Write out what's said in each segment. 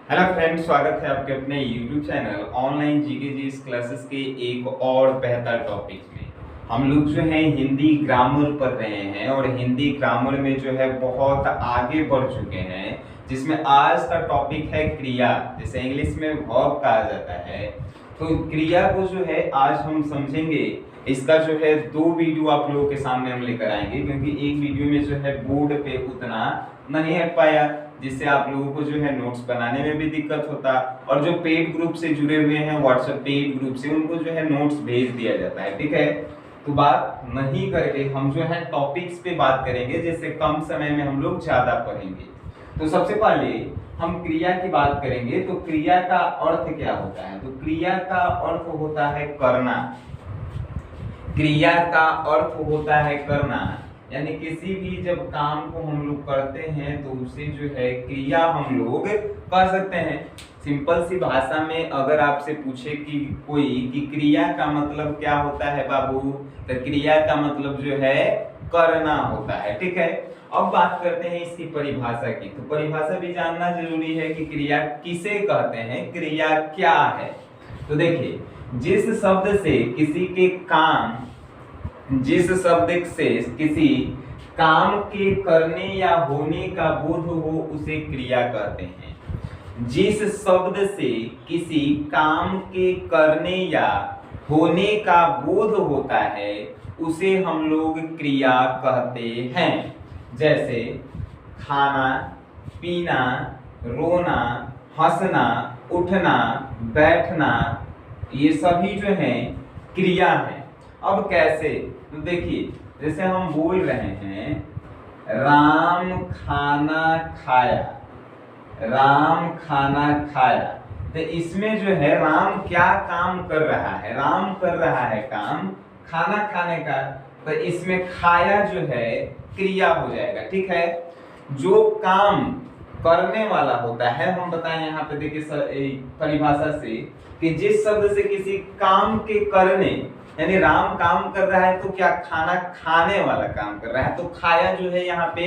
Hello friends, स्वागत है आपके अपने YouTube channel online GK GS classes के एक और बेहतर टॉपिक में। हम लोग जो है हिंदी ग्रामर पढ़ रहे हैं और हिंदी ग्रामर में जो है बहुत आगे बढ़ चुके हैं, जिसमें आज का टॉपिक है क्रिया, जिसे इंग्लिश में वर्ब कहा जाता है। तो क्रिया को जो है आज हम समझेंगे। इसका जो है 2 वीडियो आप लोगों के सामने हम लेकर आएंगे, क्योंकि एक वीडियो में जो है बोर्ड पे उतना नहीं हट पाया, जिससे आप लोगों को जो है नोट्स बनाने में भी दिक्कत होता, और जो पेड ग्रुप से जुड़े हुए हैं व्हाट्सएप पेड ग्रुप से, उनको जो है नोट्स भेज दिया जाता है। ठीक है, तो बात नहीं करके हम जो है टॉपिक्स पे बात करेंगे, जिससे कम समय में हम लोग ज्यादा पढ़ेंगे। तो सबसे पहले हम क्रिया की बात करेंगे। तो क्रिया का अर्थ क्या होता है? तो क्रिया का अर्थ होता है करना। क्रिया का अर्थ होता है करना, यानी किसी भी जब काम को हम लोग करते हैं तो उसे जो है क्रिया हम लोग कर सकते हैं। सिंपल सी भाषा में अगर आपसे पूछे कि कोई कि क्रिया का मतलब क्या होता है बाबू, तो क्रिया का मतलब जो है करना होता है। ठीक है, अब बात करते हैं इसकी परिभाषा की। तो परिभाषा भी जानना जरूरी है कि क्रिया किसे कहते हैं, क्रिया क्या है। तो देखिए, जिस शब्द से किसी के काम जिस शब्द से किसी काम के करने या होने का बोध हो उसे क्रिया कहते हैं। जिस शब्द से किसी काम के करने या होने का बोध होता है उसे हम लोग क्रिया कहते हैं। जैसे खाना, पीना, रोना, हंसना, उठना, बैठना, ये सभी जो हैं क्रिया हैं। अब कैसे? तो देखिए, जैसे हम बोल रहे हैं राम खाना खाया, राम खाना खाया, तो इसमें जो है राम क्या काम कर रहा है? राम कर रहा है काम खाना खाने का, तो इसमें खाया जो है क्रिया हो जाएगा। ठीक है, जो काम करने वाला होता है, हम बताएं यहाँ पे देखिए परिभाषा से कि जिस शब्द से किसी काम के करने, यानी राम काम कर रहा है तो क्या खाना खाने वाला काम कर रहा है, तो खाया जो है यहाँ पे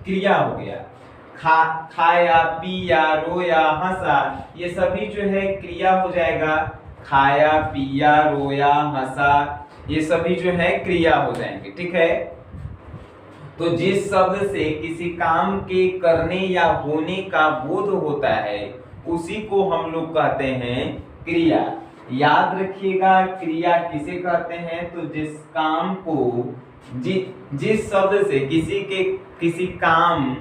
क्रिया हो गया। खाया, पिया, रोया, हंसा, ये सभी जो है क्रिया हो जाएगा। खाया, पिया, रोया, हंसा, ये सभी जो है क्रिया हो जाएंगे। ठीक है, तो जिस शब्द से किसी काम के करने या होने का बोध होता है उसी को हम लोग कहते हैं क्रिया। याद रखिएगा, क्रिया किसे कहते हैं? तो जिस काम को जिस शब्द से किसी काम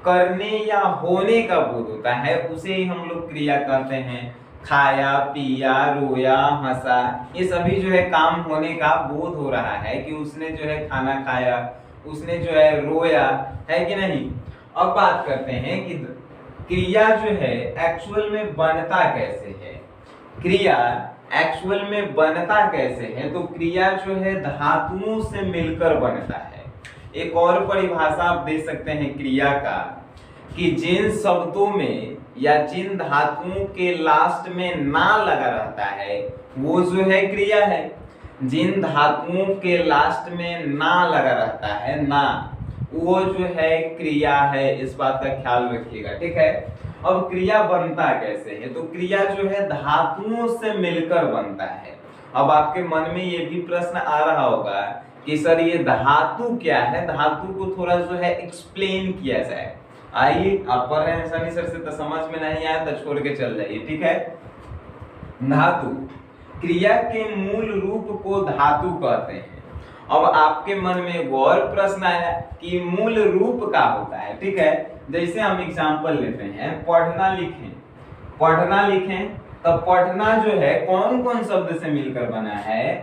करने या होने का बोध होता है उसे ही हम लोग क्रिया कहते हैं। खाया, पिया, रोया, हंसा, ये सभी जो है काम होने का बोध हो रहा है कि उसने जो है खाना खाया, उसने जो है रोया, है कि नहीं। अब बात करते हैं कि क्रिया जो है एक्चुअल में बनता कैसे है। क्रिया एक्चुअल में बनता कैसे है? तो क्रिया जो है धातुओं से मिलकर बनता है। एक और परिभाषा आप दे सकते हैं क्रिया का, कि जिन शब्दों में या जिन धातुओं के लास्ट में ना लगा रहता है वो जो है क्रिया है। जिन धातुओं के लास्ट में ना लगा रहता है, ना, वो जो है क्रिया है। इस बात का ख्याल रखिएगा। ठीक है, अब क्रिया बनता कैसे है? तो क्रिया जो है धातुओं से मिलकर बनता है। अब आपके मन में ये भी प्रश्न आ रहा होगा कि सर ये धातु क्या है, धातु को थोड़ा जो है एक्सप्लेन किया जाए। आइए, आप पढ़ रहे हैं सनी सर से तो समझ में नहीं आया तो छोड़ के चल जाइए। ठीक है, धातु, क्रिया के मूल रूप को धातु कहते हैं। अब आपके मन में एक और प्रश्न आया कि मूल रूप क्या होता है। ठीक है, जैसे हम एग्जांपल लेते हैं, पढ़ना लिखें, पढ़ना लिखें, तो पढ़ना जो है कौन कौन शब्द से मिलकर बना है?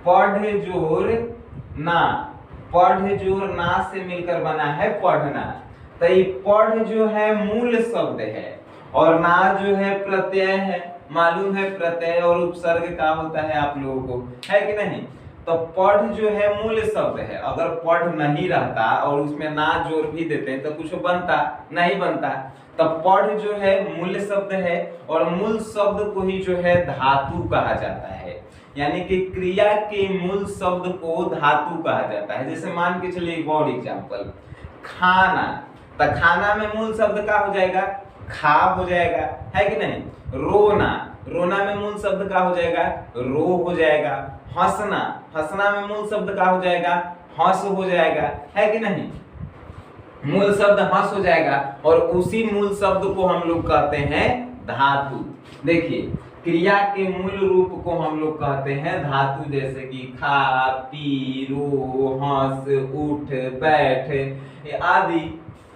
पढ़ जोर ना, पढ़ जोर ना से मिलकर बना है पढ़ना। तो ये पढ़ जो है मूल शब्द है और ना जो है प्रत्यय है। मालूम है प्रत्यय और उपसर्ग क्या होता है आप लोगों को, है कि नहीं। तो पढ़ जो है मूल शब्द है, अगर पढ़ नहीं रहता और उसमें ना जोड़ भी देते हैं तो कुछ बनता नहीं बनता। तो पढ़ जो है मूल शब्द है और मूल शब्द को ही जो है धातु कहा जाता है, यानी कि क्रिया के मूल शब्द को धातु कहा जाता है। जैसे मान के चलिए एक और एग्जांपल, खाना, तो खाना में मूल शब्द क्या हो जाएगा? खा हो जाएगा, है कि नहीं। रोना, रोना में मूल शब्द का हो जाएगा रो हो जाएगा। हंसना, हंसना में मूल शब्द का हो जाएगा हंस हो जाएगा, है कि नहीं। मूल शब्द हंस हो जाएगा और उसी मूल शब्द को हम लोग कहते हैं धातु। देखिए क्रिया के मूल रूप को हम लोग कहते हैं धातु, जैसे कि खा, पी, रो, हंस, उठ, बैठ आदि।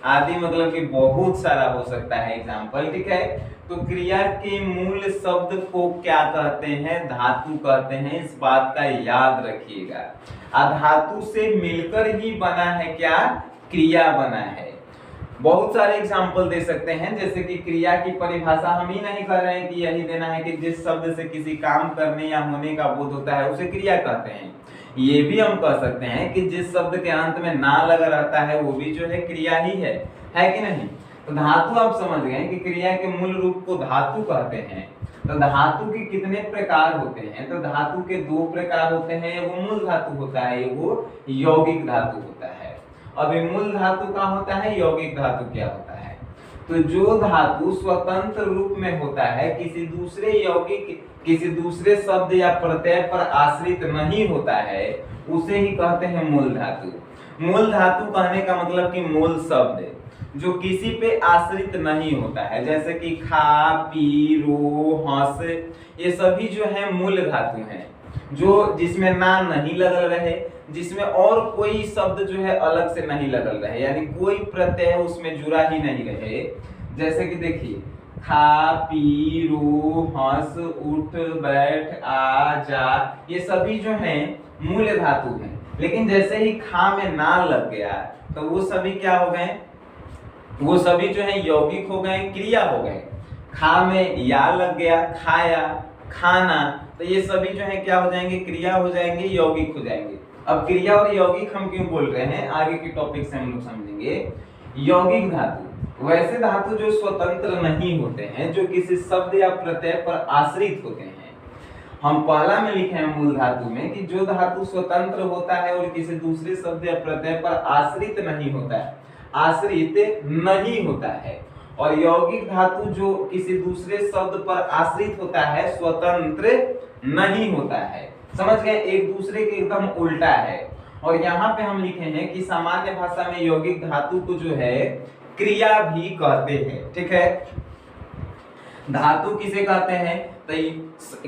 आदि मतलब कि बहुत सारा हो सकता है एग्जाम्पल, ठीक है। तो क्रिया के मूल शब्द को क्या कहते हैं, धातु कहते हैं, इस बात का याद रखिएगा। धातु से मिलकर ही बना है क्या, क्रिया बना है। बहुत सारे एग्जाम्पल दे सकते हैं, जैसे कि क्रिया की परिभाषा हम ही नहीं कर रहे हैं कि यही देना है कि जिस शब्द से किसी काम करने या होने का बोध होता है उसे क्रिया कहते हैं। ये भी हम कह सकते हैं कि जिस शब्द के अंत में ना लगा रहता है वो भी जो है क्रिया ही है कि नहीं। तो धातु आप समझ गए कि क्रिया के मूल रूप को धातु कहते हैं। तो धातु के कितने प्रकार होते हैं, तो धातु के दो प्रकार होते हैं, एगो मूल धातु होता है, एगो यौगिक धातु होता है। अभी मूल धातु का होता है, यौगिक धातु क्या होता है। तो जो धातु स्वतंत्र रूप में होता है, किसी दूसरे यौगिक, किसी दूसरे शब्द या प्रत्यय पर आश्रित नहीं होता है, उसे ही कहते हैं मूल धातु। मूल धातु कहने का मतलब कि मूल शब्द जो किसी पे आश्रित नहीं होता है, जैसे कि खा, पी, रो, हंस, ये सभी जो है मूल धातु हैं, जो जिसमें ना नहीं लगल रहे, जिसमें और कोई शब्द जो है अलग से नहीं लगल रहे, यानी कोई प्रत्यय उसमें जुड़ा ही नहीं रहे। जैसे कि देखिए खा, पी, रो, हंस, उठ, बैठ, आ, जा, ये सभी जो हैं मूल धातु हैं। लेकिन जैसे ही खा में ना लग गया तो वो सभी क्या हो गए, वो सभी जो है यौगिक हो गए, क्रिया हो गए। खा में या लग गया, खाया, खाना, तो ये सभी जो है क्या हो जाएंगे, क्रिया हो जाएंगे, यौगिक हो जाएंगे। अब क्रिया और यौगिक हम क्यों बोल रहे हैं, आगे के टॉपिक से हम लोग समझेंगे। यौगिक धातु वैसे धातु जो स्वतंत्र नहीं होते हैं, जो किसी शब्द या प्रत्यय पर आश्रित होते हैं। हम पहला में लिखे हैं मूल धातु में कि जो धातु स्वतंत्र होता है और किसी दूसरे शब्द या प्रत्यय पर आश्रित नहीं होता है, आश्रित नहीं होता है। और यौगिक धातु जो किसी दूसरे शब्द पर आश्रित होता है, स्वतंत्र नहीं होता है। समझ गए, एक दूसरे के एकदम उल्टा है। और यहाँ पे हम लिखे हैं कि सामान्य भाषा में यौगिक धातु को जो है क्रिया भी कहते हैं, ठीक है। धातु किसे कहते हैं, तो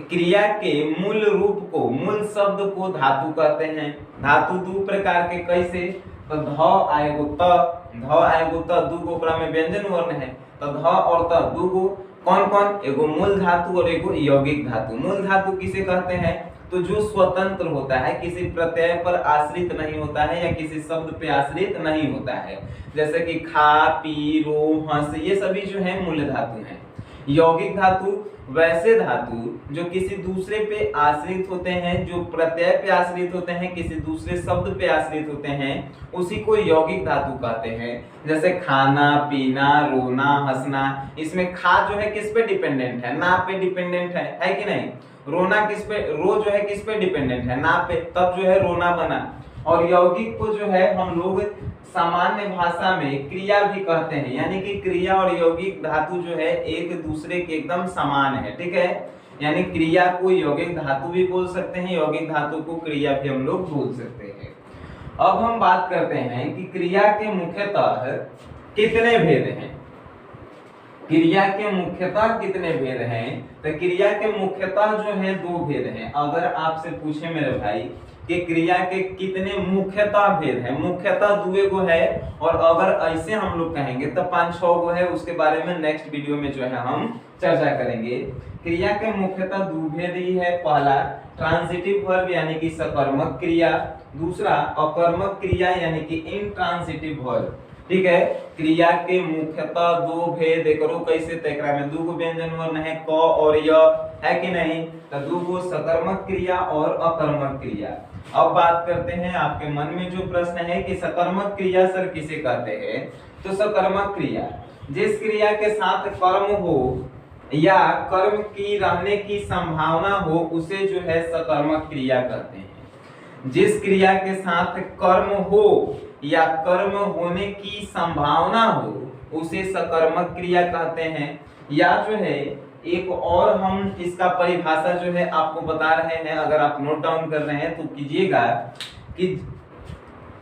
क्रिया के मूल रूप को, मूल शब्द को धातु कहते हैं। धातु दो प्रकार के, कैसे, तो ध आएगो त, दूगो ओकरा में व्यंजन वर्ण है, तो ध और त दूगो कौन कौन, एगो मूल धातु और एगो यौगिक धातु। मूल धातु किसे कहते हैं, तो जो स्वतंत्र होता है, किसी प्रत्यय पर आश्रित नहीं होता है या किसी शब्द पे आश्रित नहीं होता है, जैसे कि खा, पी, रो, हंस, ये सभी जो है मूल धातु हैं। यौगिक धातु वैसे धातु जो किसी दूसरे पे आश्रित होते हैं, जो प्रत्यय पे आश्रित होते हैं, किसी दूसरे शब्द पे आश्रित होते हैं, उसी को यौगिक धातु कहते हैं। जैसे खाना, पीना, रोना, हंसना, इसमें खा जो है किस पे डिपेंडेंट है, ना पे डिपेंडेंट है कि नहीं। रोना किस पे, रो जो है किस पे डिपेंडेंट है, ना पे, तब जो है रोना बना। और यौगिक को जो है हम लोग सामान्य भाषा में क्रिया भी कहते हैं, यानी कि क्रिया और यौगिक धातु जो है एक दूसरे के एकदम समान है, ठीक है। यानी क्रिया को यौगिक धातु भी बोल सकते हैं, यौगिक धातु को क्रिया भी हम लोग बोल सकते हैं। अब हम बात करते हैं कि क्रिया के मुख्यतः कितने भेद हैं। क्रिया के मुख्यतः कितने भेद हैं, तो क्रिया के मुख्यतः जो है दो भेद हैं। अगर आपसे पूछे मेरे भाई कि क्रिया के कितने मुख्यतः भेद हैं, मुख्यतः दुए गो है, और अगर ऐसे हम लोग कहेंगे तो 5-6 गो है, उसके बारे में नेक्स्ट वीडियो में जो है हम चर्चा करेंगे। क्रिया के मुख्यतः दो भेद ही है, पहला ट्रांजिटिव वर्ब यानी कि सकर्मक क्रिया, दूसरा अकर्मक क्रिया यानी कि इनट्रांजिटिव वर्ब, ठीक है। क्रिया के मुख्यतः दो भेद, करो कैसे, तेकरा में दूगो व्यंजन वर्ण है, क और य, है कि नहीं, तो दूगो सकर्मक क्रिया और अकर्मक क्रिया। अब बात करते हैं, आपके मन में जो प्रश्न है कि सकर्मक क्रिया सर किसे कहते हैं, तो सकर्मक क्रिया जिस क्रिया के साथ कर्म हो या कर्म की रहने की संभावना हो उसे जो है सकर्मक क्रिया कहते हैं। जिस क्रिया के साथ कर्म हो या कर्म होने की संभावना हो उसे सकर्मक क्रिया कहते हैं। या जो है एक और हम इसका परिभाषा जो है आपको बता रहे हैं, अगर आप नोट डाउन कर रहे हैं तो कीजिएगा कि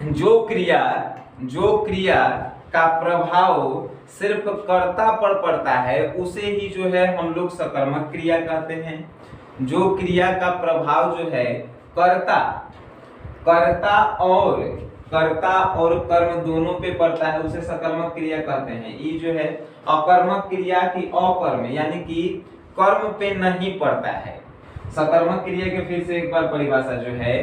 जो क्रिया का प्रभाव सिर्फ कर्ता पर पड़ता है उसे ही जो है हम लोग सकर्मक क्रिया कहते हैं। जो क्रिया का प्रभाव जो है कर्ता और कर्म दोनों पे पड़ता है उसे सकर्मक क्रिया कहते हैं। ये जो है अकर्मक क्रिया की अकर्म यानी कि कर्म पे नहीं पड़ता है। सकर्मक क्रिया के फिर से एक बार परिभाषा जो है,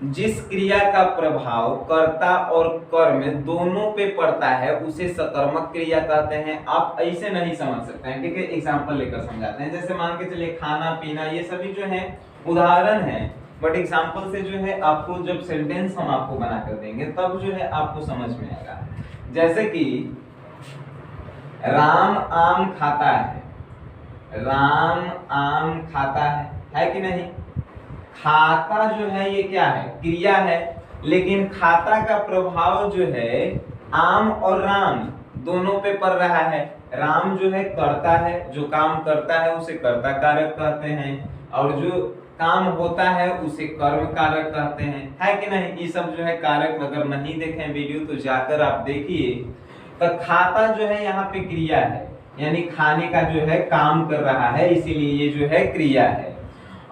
जिस क्रिया का प्रभाव कर्ता और कर्म दोनों पे पड़ता है उसे सकर्मक क्रिया कहते हैं। आप ऐसे नहीं समझ सकते हैं, ठीक है, एग्जांपल लेकर समझाते हैं। जैसे मान के चलिए खाना पीना ये सभी जो है उदाहरण है, बट एग्जांपल से जो है आपको जब सेंटेंस हम आपको बना कर देंगे तब जो है आपको समझ में आएगा। जैसे कि राम आम खाता है, राम आम खाता है कि नहीं? खाता जो है ये क्या है? क्रिया है, लेकिन खाता का प्रभाव जो है आम और राम दोनों पे पड़ रहा है। राम जो है करता है, जो काम करता है उसे कर्ता कारक कहते हैं, और जो काम होता है उसे कर्म कारक कहते हैं, है कि नहीं? ये सब जो है कारक अगर नहीं देखें वीडियो तो जाकर आप देखिए। तो खाता जो है यहाँ पे क्रिया है, यानी खाने का जो है काम कर रहा है, इसीलिए ये जो है क्रिया है।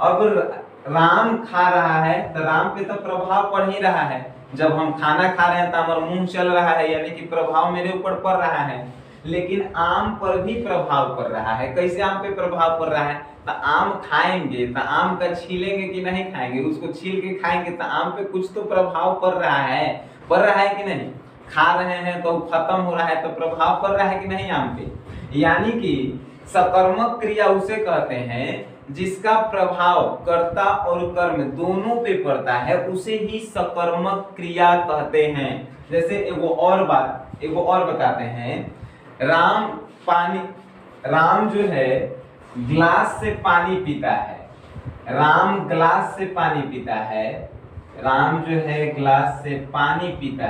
अब राम खा रहा है तो राम पे तो प्रभाव पड़ ही रहा है। जब हम खाना खा रहे हैं तो हमारा मुंह चल रहा है, यानी कि प्रभाव मेरे ऊपर पड़ रहा है। लेकिन आम पर भी प्रभाव पड़ रहा है। कैसे आम पे प्रभाव पड़ रहा है? तो आम खाएंगे तो आम का छीलेंगे कि नहीं खाएंगे? उसको छील के खाएंगे तो आम पे कुछ तो प्रभाव पड़ रहा है कि नहीं? खा रहे हैं तो खत्म हो रहा है तो प्रभाव पड़ रहा है कि नहीं आम पे? यानी कि सकर्मक क्रिया उसे कहते हैं जिसका प्रभाव कर्ता और कर्म दोनों पे पड़ता है, उसे ही सकर्मक क्रिया कहते हैं। जैसे एगो और बताते हैं। राम जो है ग्लास से पानी पीता है, राम ग्लास से पानी पीता है, राम जो है ग्लास से पानी पीता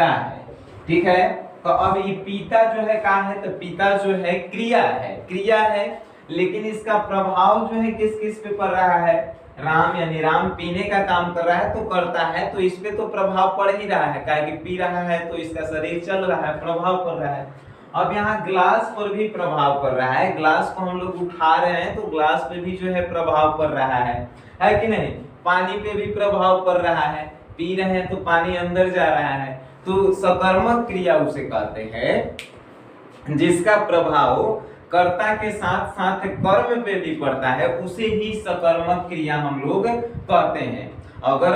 है, ठीक है। तो अब ये पीता जो है कहाँ है? तो पीता जो है क्रिया है, लेकिन इसका प्रभाव जो है किस किस पे पड़ रहा है? राम, यानी राम पीने का काम कर रहा है तो करता है, तो इस पे तो प्रभाव पड़ ही रहा है, काहे कि पी रहा है तो इसका शरीर चल रहा है, प्रभाव पड़ रहा है। अब यहाँ ग्लास पर भी प्रभाव पड़ रहा है, ग्लास को हम लोग उठा रहे हैं तो ग्लास पे भी जो है प्रभाव पड़ रहा है कि नहीं? पानी पे भी प्रभाव पड़ रहा है, पी रहे हैं तो पानी अंदर जा रहा है। तो सकर्मक क्रिया उसे कहते हैं जिसका प्रभाव कर्ता के साथ साथ कर्म पे भी पड़ता है, उसे ही सकर्मक क्रिया हम लोग कहते हैं। अगर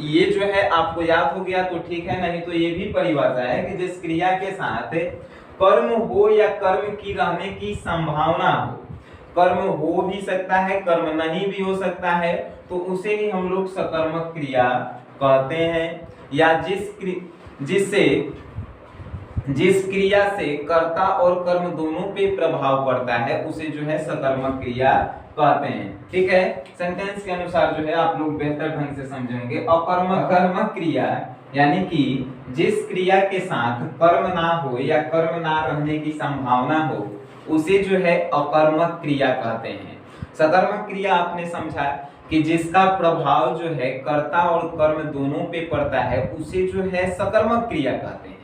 ये जो है आपको याद हो गया तो ठीक है, नहीं तो ये भी परिभाषा है कि जिस क्रिया के साथ कर्म हो या कर्म की रहने की संभावना हो, कर्म हो भी सकता है, कर्म नहीं भी हो सकता है, तो उसे ही हम लोग सकर्मक क्रिया कहते हैं। या जिस क्रिया से कर्ता और कर्म दोनों पे प्रभाव पड़ता है उसे जो है सकर्मक क्रिया कहते हैं, ठीक है। सेंटेंस के अनुसार जो है आप लोग बेहतर ढंग से समझेंगे। अकर्मक क्रिया यानी कि जिस क्रिया के साथ कर्म ना हो या कर्म ना रहने की संभावना हो उसे जो है अकर्मक क्रिया कहते हैं। सकर्मक क्रिया आपने समझा कि जिसका प्रभाव जो है कर्ता और कर्म दोनों पे पड़ता है उसे जो है सकर्मक क्रिया कहते हैं।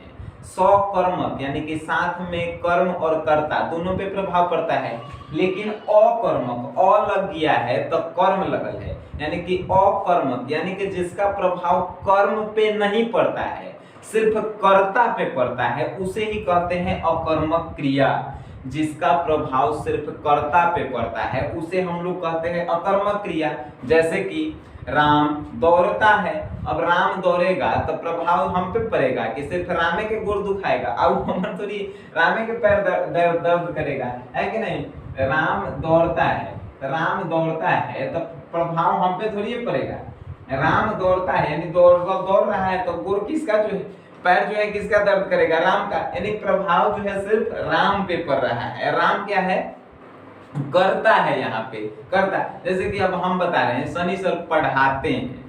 सकर्मक यानी कि साथ में कर्म और कर्ता दोनों पे प्रभाव पड़ता है, लेकिन अकर्मक लग गया है तो कर्म लगल है, यानी कि अकर्मक यानी कि जिसका प्रभाव कर्म पे नहीं पड़ता है, सिर्फ कर्ता पे पड़ता है, उसे ही कहते हैं अकर्मक क्रिया। जिसका प्रभाव सिर्फ कर्ता पे पड़ता है उसे हम लोग कहते हैं अकर्मक क्रिया। जैसे कि राम दौड़ता है, अब राम दौड़ेगा तो प्रभाव हम पे पड़ेगा कि सिर्फ रामे के गोड़ दुखाएगा, अब हम थोड़ी रामे के पैर दर्द करेगा, है कि नहीं? राम दौड़ता है तो प्रभाव हम पे थोड़ी पड़ेगा। राम दौड़ता है यानी दौड़ रहा है तो गोड़ किसका जो है, पैर जो है किसका दर्द करेगा? राम का, यानी प्रभाव जो है सिर्फ राम पे पड़ रहा है। राम क्या है? करता है, यहाँ पे करता। जैसे कि अब हम बता रहे हैं सनी सर पढ़ाते हैं,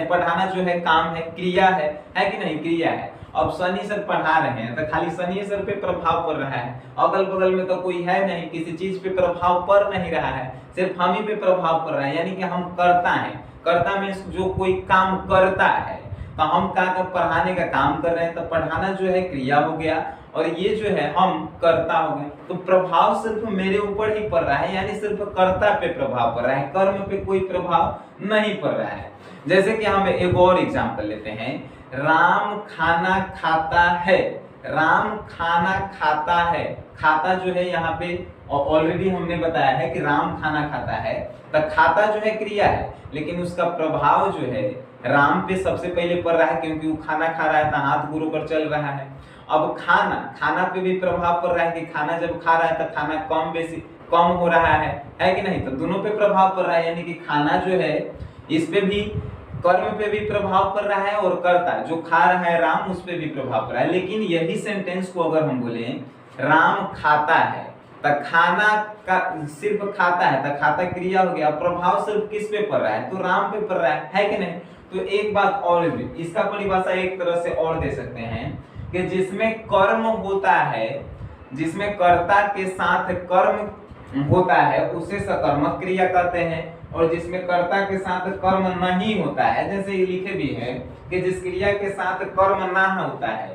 पढ़ाना जो है काम है, क्रिया है कि नहीं? क्रिया है। अब शनि सर पढ़ा रहे हैं तो खाली शनि सर पे प्रभाव पड़ रहा है, अगल बगल में तो कोई है नहीं, किसी चीज पे प्रभाव पड़ नहीं रहा है, सिर्फ हम ही पे प्रभाव पड़ रहा है। यानी कि हम करता है, कर्ता में जो कोई काम करता है, तो हम क्या पढ़ाने का काम कर रहे हैं, तो पढ़ाना जो है क्रिया हो गया और ये जो है हम कर्ता हो गए। तो प्रभाव सिर्फ मेरे ऊपर ही पड़ रहा है, यानी सिर्फ कर्ता पे प्रभाव पड़ रहा है, कर्म पे कोई प्रभाव नहीं पड़ रहा है। जैसे कि हम एक और एग्जांपल लेते हैं, राम खाना खाता है, राम खाना खाता है, खाता जो है यहाँ पे ऑलरेडी हमने बताया है कि राम खाना खाता है, तो खाता जो है क्रिया है, लेकिन उसका प्रभाव जो है राम पे सबसे पहले पड़ रहा है क्योंकि वो खाना खा रहा है तो हाथ गुरु पर चल रहा है। अब खाना, खाना पे भी प्रभाव पड़ रहा है कि खाना जब खा रहा है तो खाना कम हो रहा है कि नहीं, तो दोनों पे प्रभाव पड़ रहा है। यानी कि खाना जो है इस पे भी, कर्म पे भी प्रभाव पड़ रहा है और कर्ता जो खा रहा है राम उस पे भी प्रभाव पड़ रहा है। लेकिन यही सेंटेंस को अगर हम बोले राम खाता है, तो खाना का सिर्फ खाता है, तो खाता क्रिया हो गया, प्रभाव सिर्फ किस पे पड़ रहा है, तो राम पे पड़ रहा है कि नहीं। तो एक बात और भी, इसका परिभाषा एक तरह से और दे सकते हैं कि जिसमें कर्म होता है, जिसमें कर्ता के साथ कर्म होता है उसे सकर्मक क्रिया कहते हैं, और जिसमें कर्ता के साथ कर्म नहीं होता है, जैसे ये लिखे भी है कि जिस क्रिया के साथ कर्म ना होता है,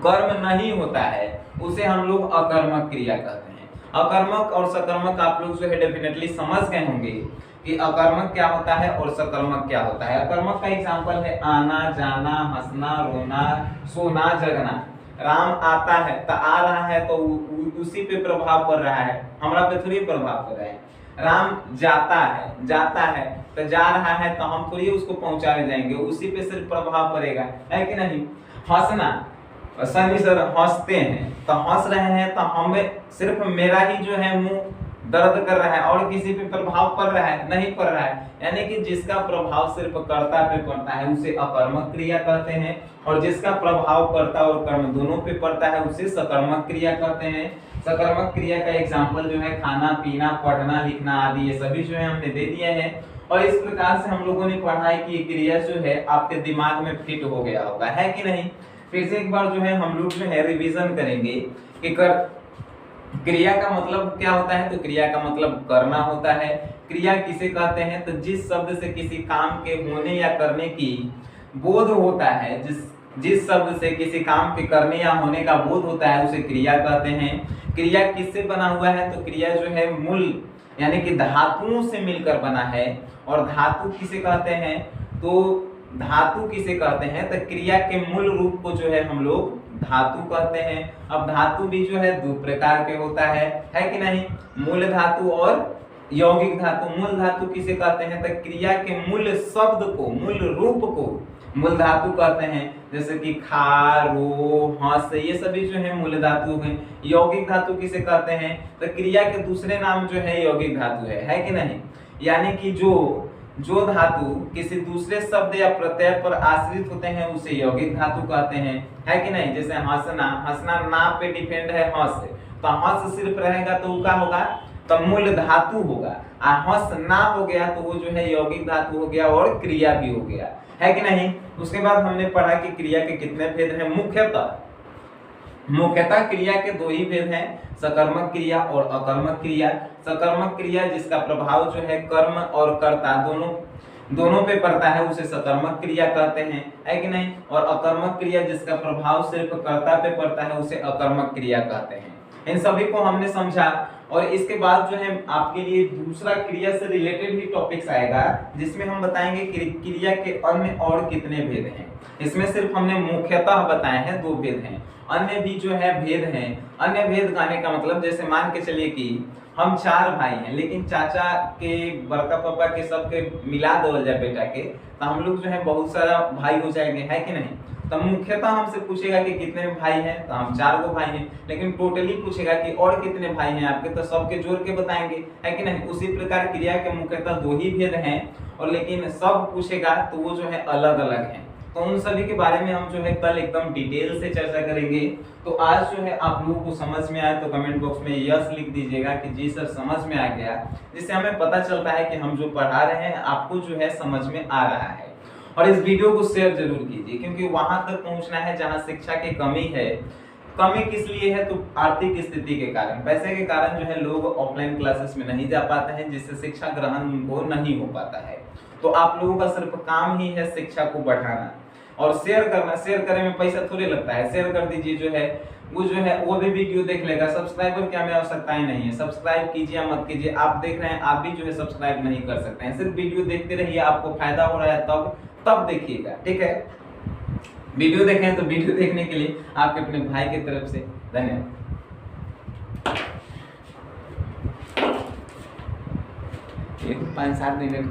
कर्म नहीं होता है, उसे हम लोग अकर्मक क्रिया कहते हैं। अकर्मक और सकर्मक आप लोग जो है डेफिनेटली समझ गए होंगे कि अकर्मक क्या होता है और सकर्मक क्या होता है। अकर्मक का एग्जांपल है आना जाना, हंसना, रोना, सोना, जगना। राम आता है तो आ रहा है तो उसी पे प्रभाव पड़ रहा है, हमरा पे थोड़ी प्रभाव पड़ रहा है। राम जाता है तो जा रहा है तो हम थोड़ी उसको पहुंचाने जाएंगे, उसी पे सिर्फ प्रभाव पड़ेगा, है कि नहीं। हंसना, शनि सर हंसते हैं तो हंस रहे हैं तो हमें सिर्फ मेरा ही जो है मुंह दर्द कर रहा है और किसी पे प्रभाव पड़ रहा है, नहीं पड़ रहा है। यानी कि जिसका प्रभाव सिर्फ कर्ता पे पड़ता है उसे अकर्मक क्रिया कहते हैं, और जिसका प्रभाव कर्ता और कर्म दोनों पे पड़ता है उसे सकर्मक क्रिया कहते हैं। सकर्मक क्रिया का एग्जाम्पल जो है खाना पीना, पढ़ना लिखना आदि, ये सभी जो है हमने दे दिए हैं। और इस प्रकार से हम लोगों ने पढ़ा है कि ये क्रिया जो है आपके दिमाग में फिट हो गया होगा, है कि नहीं। फिर से एक बार जो है हम लोग जो है रिवीजन करेंगे कि क्रिया का मतलब क्या होता है, तो क्रिया का मतलब करना होता है। क्रिया किसे कहते हैं, तो जिस शब्द से किसी काम के होने या करने की बोध होता है, जिस शब्द से किसी काम के करने या होने का बोध होता है उसे क्रिया कहते हैं। क्रिया किससे बना हुआ है, तो क्रिया जो है मूल यानी कि धातुओं से मिलकर बना है। और धातु किसे कहते हैं, तो धातु किसे कहते हैं, तो क्रिया के मूल रूप को जो है हम लोग धातु कहते हैं। अब धातु भी जो है दो प्रकार के होता है कि नहीं, मूल धातु और यौगिक धातु। मूल धातु किसे कहते हैं, तो क्रिया के मूल शब्द को, मूल रूप को मूल धातु कहते हैं। जैसे कि खा, रो, हंस, ये सभी जो है मूल धातु हैं। यौगिक धातु किसे कहते हैं, तो क्रिया के दूसरे नाम जो है यौगिक धातु है कि नहीं। यानी कि जो धातु किसी दूसरे शब्द या प्रत्यय पर आश्रित होते हैं उसे यौगिक धातु कहते हैं, है कि नहीं। जैसे हंसना ना पे डिपेंड है हंस, तो हंस सिर्फ रहेगा तो वो क्या होगा, तो मूल धातु होगा। हंस ना हो गया तो वो जो है यौगिक धातु हो गया और क्रिया भी हो गया, है कि नहीं। उसके बाद हमने पढ़ा कि क्रिया के कितने भेद हैं। मुख्यतः क्रिया के दो ही भेद हैं, सकर्मक क्रिया और अकर्मक क्रिया। सकर्मक क्रिया जिसका प्रभाव जो है कर्म और कर्ता दोनों पे पड़ता है उसे सकर्मक क्रिया कहते हैं, है कि नहीं। और अकर्मक क्रिया जिसका प्रभाव सिर्फ कर्ता पे पड़ता है उसे अकर्मक क्रिया कहते हैं। इन सभी को हमने समझा। और इसके बाद जो है आपके लिए दूसरा क्रिया से रिलेटेड ही टॉपिक्स आएगा, जिसमें हम बताएंगे कि क्रिया के अन्य और कितने भेद हैं। इसमें सिर्फ हमने मुख्यतः बताए हैं, दो भेद हैं, अन्य भी जो है भेद हैं। अन्य भेद कहने का मतलब जैसे मान के चलिए कि हम 4 भाई हैं, लेकिन चाचा के, बड़का पापा के सबके मिला दो जाए बेटा के, तो हम लोग जो है बहुत सारा भाई हो जाएंगे, है कि नहीं। तो मुख्यतः हमसे पूछेगा कि कितने भाई हैं, तो हम 4 गो भाई हैं। लेकिन टोटली पूछेगा कि और कितने भाई हैं आपके, तो सबके जोड़ के बताएंगे, है कि नहीं। उसी प्रकार क्रिया के मुख्यतः 2 ही भेद हैं, और लेकिन सब पूछेगा तो वो जो है अलग अलग हैं। तो उन सभी के बारे में हम जो है कल एकदम डिटेल से चर्चा करेंगे। तो आज जो है आप लोगों को समझ में आया तो कमेंट बॉक्स में यस लिख दीजिएगा कि जी सर समझ में आ गया, जिससे हमें पता चलता है कि हम जो पढ़ा रहे हैं आपको जो है समझ में आ रहा है। और इस वीडियो को शेयर जरूर कीजिए, क्योंकि वहां तक पहुंचना है जहां शिक्षा की कमी है। कमी किस लिए है? तो आर्थिक स्थिति के कारण, पैसे के कारण जो है लोग ऑफलाइन क्लासेस में नहीं जा पाते हैं, जिससे शिक्षा ग्रहण उनको नहीं हो पाता है। तो आप लोगों का सिर्फ काम ही है शिक्षा को बढ़ाना और शेयर करना। शेयर करने में पैसा थोड़े लगता है, शेयर कर दीजिए, जो है वो भी वीडियो देख लेगा। सब्सक्राइबर की हमें आवश्यकता ही नहीं है, सब्सक्राइब कीजिए या मत कीजिए। आप देख रहे हैं, आप भी जो है सब्सक्राइब नहीं कर सकते हैं, सिर्फ वीडियो देखते रहिए, आपको फायदा हो रहा है तब देखिएगा, ठीक है। वीडियो देखें तो वीडियो देखने के लिए आपके अपने भाई की तरफ से धन्यवाद। 5-7 मिनट